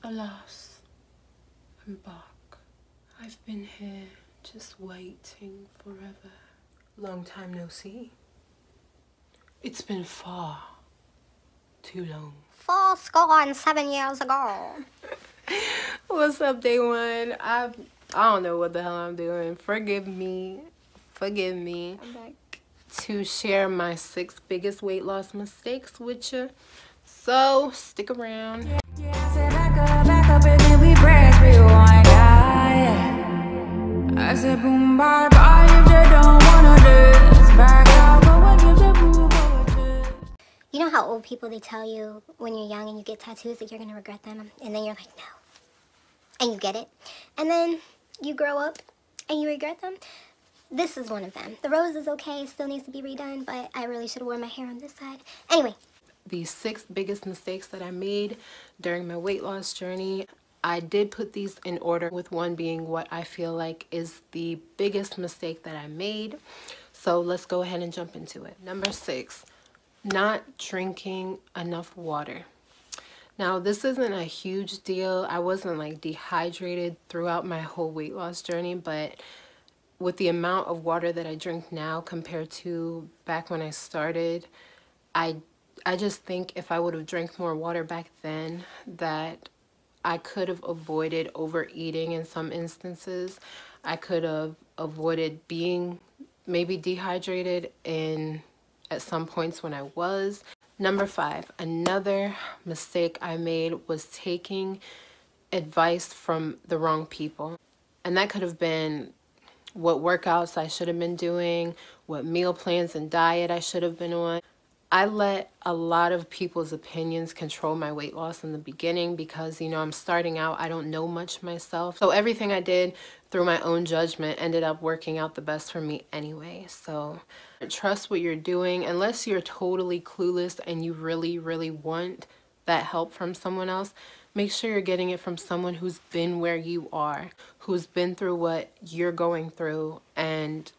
Alas, I'm back. I've been here just waiting forever. Long time no see. It's been far too long. 7 years ago. What's up, day one? I don't know what the hell I'm doing. Forgive me. I'm back. To share my 6 biggest weight loss mistakes with you. So stick around. Yeah, I said back up, and then we press rewind, yeah. I said boom, bye, bye, if you don't wanna dance. Back out, go and give the boo, go and dance. You know how old people, they tell you when you're young and you get tattoos that you're gonna regret them, and then you're like, no. And you get it. And then you grow up and you regret them. This is one of them. The rose is okay, still needs to be redone, but I really should have worn my hair on this side. Anyway. The 6 biggest mistakes that I made during my weight loss journey. I did put these in order, with one being what I feel like is the biggest mistake that I made. So let's go ahead and jump into it. Number 6, not drinking enough water. Now, this isn't a huge deal. I wasn't like dehydrated throughout my whole weight loss journey, but with the amount of water that I drink now compared to back when I started, I just think if I would have drank more water back then, that I could have avoided overeating in some instances. I could have avoided being maybe dehydrated at some points when I was. Number 5, another mistake I made was taking advice from the wrong people. And that could have been what workouts I should have been doing, what meal plans and diet I should have been on. I let a lot of people's opinions control my weight loss in the beginning because, you know, I'm starting out. I don't know much myself. So everything I did through my own judgment ended up working out the best for me anyway. So trust what you're doing unless you're totally clueless and you really, really want that help from someone else. Make sure you're getting it from someone who's been where you are, who's been through what you're going through and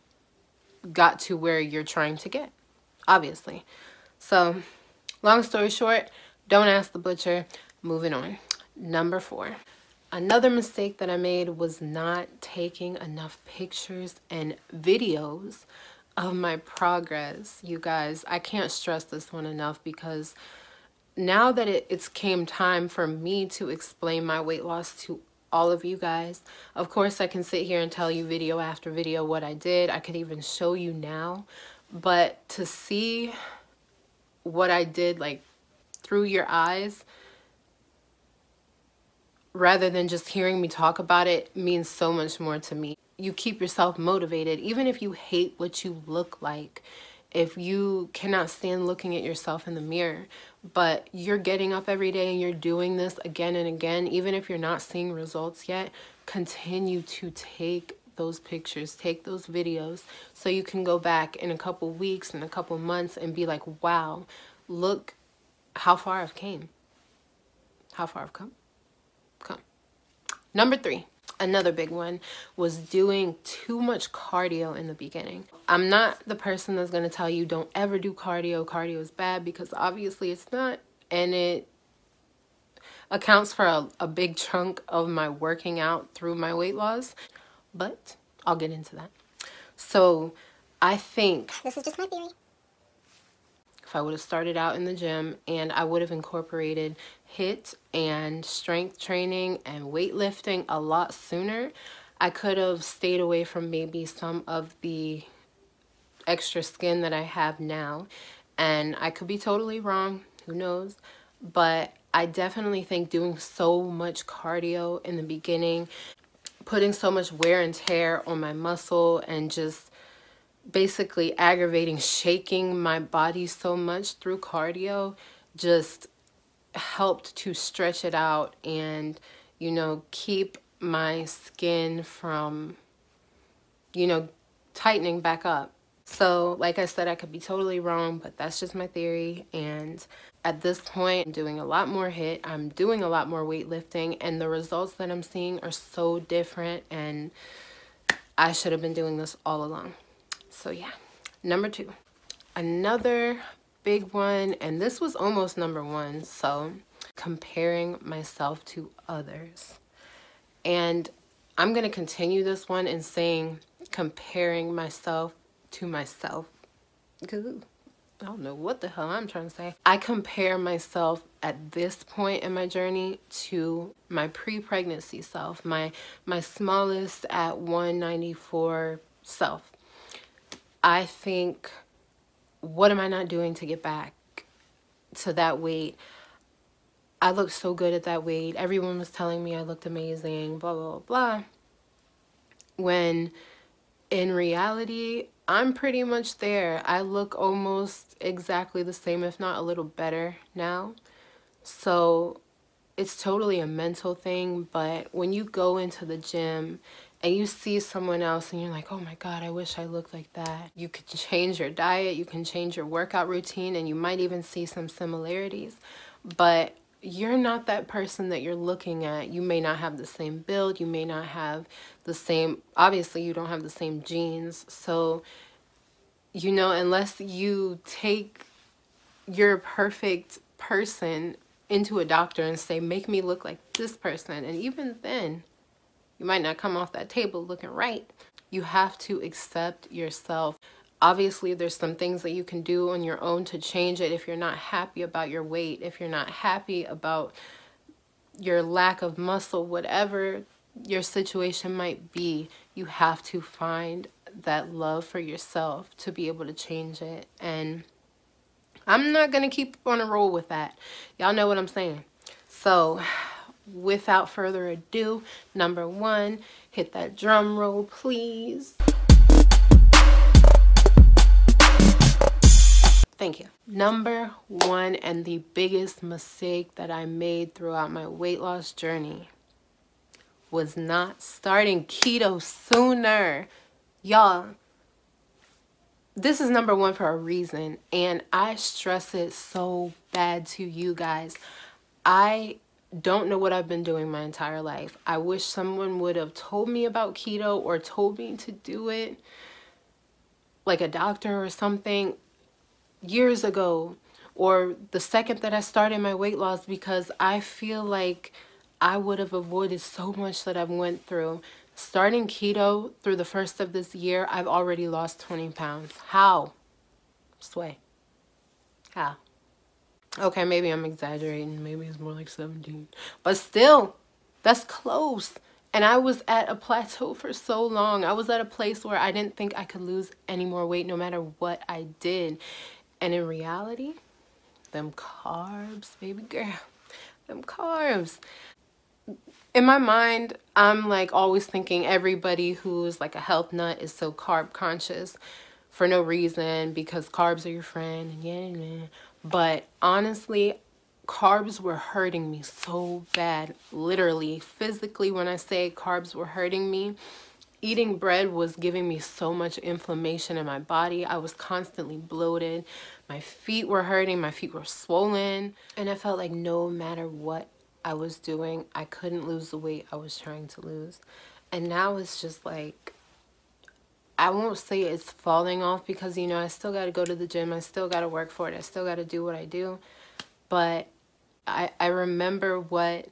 got to where you're trying to get, obviously. So, long story short, don't ask the butcher. Moving on. Number 4. Another mistake that I made was not taking enough pictures and videos of my progress. You guys, I can't stress this one enough because now that it's came time for me to explain my weight loss to all of you guys, of course I can sit here and tell you video after video what I did. I could even show you now. But to see what I did like through your eyes rather than just hearing me talk about it means so much more to me. You keep yourself motivated even if you hate what you look like, if you cannot stand looking at yourself in the mirror, but you're getting up every day and you're doing this again and again. Even if you're not seeing results yet, continue to take those pictures, take those videos, so you can go back in a couple weeks and a couple months and be like, wow, look how far I've came. How far I've come. Number 3, another big one, was doing too much cardio in the beginning. I'm not the person that's going to tell you don't ever do cardio. Cardio is bad, because obviously it's not, and it accounts for a big chunk of my working out through my weight loss. But I'll get into that. So I think This is just my theory. if I would have started out in the gym and I would have incorporated HIIT and strength training and weightlifting a lot sooner, I could have stayed away from maybe some of the extra skin that I have now. And I could be totally wrong, who knows? But I definitely think doing so much cardio in the beginning, putting so much wear and tear on my muscle, and just basically aggravating, shaking my body so much through cardio, just helped to stretch it out and, you know, keep my skin from, you know, tightening back up. So like I said, I could be totally wrong, but that's just my theory. And at this point, I'm doing a lot more HIIT. I'm doing a lot more weightlifting, and the results that I'm seeing are so different, and I should have been doing this all along. So yeah. Number 2, another big one, and this was almost number 1. So comparing myself to others. And I'm going to continue this one in saying comparing myself to myself. Because I don't know what the hell I'm trying to say. I compare myself at this point in my journey to my pre-pregnancy self, my smallest at 194 self. I think, what am I not doing to get back to that weight? I looked so good at that weight. Everyone was telling me I looked amazing, blah, blah, blah. When in reality, I'm pretty much there. I look almost exactly the same, if not a little better now. So it's totally a mental thing. But when you go into the gym and you see someone else and you're like, oh my God, I wish I looked like that. You could change your diet, you can change your workout routine, and you might even see some similarities. But you're not that person that you're looking at. You may not have the same build. You may not have the same, obviously you don't have the same genes. So, you know, unless you take your perfect person into a doctor and say, make me look like this person. And even then, you might not come off that table looking right. You have to accept yourself. Obviously, there's some things that you can do on your own to change it if you're not happy about your weight, if you're not happy about your lack of muscle, whatever your situation might be, you have to find that love for yourself to be able to change it. And I'm not going to keep on a roll with that. Y'all know what I'm saying. So without further ado, number one, hit that drum roll, please. Thank you. Number one, and the biggest mistake that I made throughout my weight loss journey, was not starting keto sooner. Y'all, this is number one for a reason, and I stress it so bad to you guys. I don't know what I've been doing my entire life. I wish someone would have told me about keto or told me to do it, like a doctor or something, years ago, or the second that I started my weight loss, because I feel like I would have avoided so much that I've went through. Starting keto through the first of this year, I've already lost 20 pounds. How? Sway. How? Okay, maybe I'm exaggerating. Maybe it's more like 17. But still, that's close. And I was at a plateau for so long. I was at a place where I didn't think I could lose any more weight no matter what I did. And in reality, them carbs, baby girl, them carbs. In my mind, I'm like always thinking everybody who's like a health nut is so carb conscious for no reason, because carbs are your friend. And yeah. But honestly, carbs were hurting me so bad. Literally, physically, when I say carbs were hurting me, eating bread was giving me so much inflammation in my body. I was constantly bloated. My feet were hurting. My feet were swollen. And I felt like no matter what I was doing, I couldn't lose the weight I was trying to lose. And now it's just like, I won't say it's falling off, because, you know, I still got to go to the gym. I still got to work for it. I still got to do what I do. But I remember what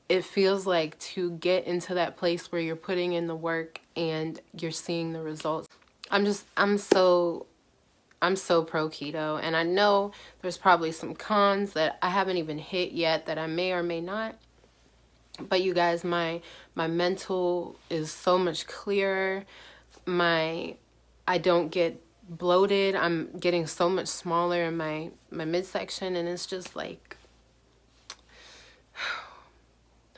it feels like to get into that place where you're putting in the work and you're seeing the results. I'm so pro keto, and I know there's probably some cons that I haven't even hit yet that I may or may not. But you guys, my mental is so much clearer. I don't get bloated. I'm getting so much smaller in my midsection, and it's just like,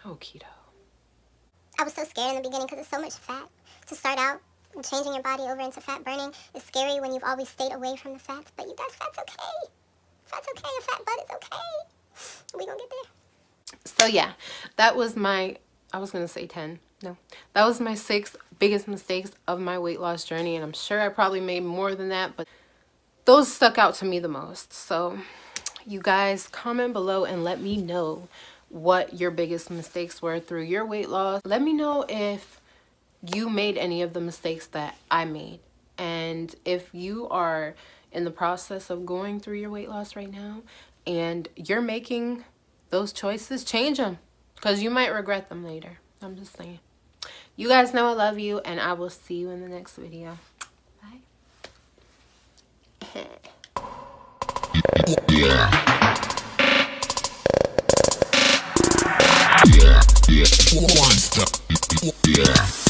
oh, keto. I was so scared in the beginning because it's so much fat. To start out changing your body over into fat burning is scary when you've always stayed away from the fats. But you guys, fat's okay. Fat's okay. A fat butt is okay. We gonna get there. So yeah, that was my, I was gonna say 10. No, that was my 6 biggest mistakes of my weight loss journey, and I'm sure I probably made more than that, but those stuck out to me the most. So you guys, comment below and let me know what your biggest mistakes were through your weight loss. Let me know if you made any of the mistakes that I made. And if you are in the process of going through your weight loss right now and you're making those choices, change them, because you might regret them later. I'm just saying. You guys know I love you, and I will see you in the next video. Bye. Yeah.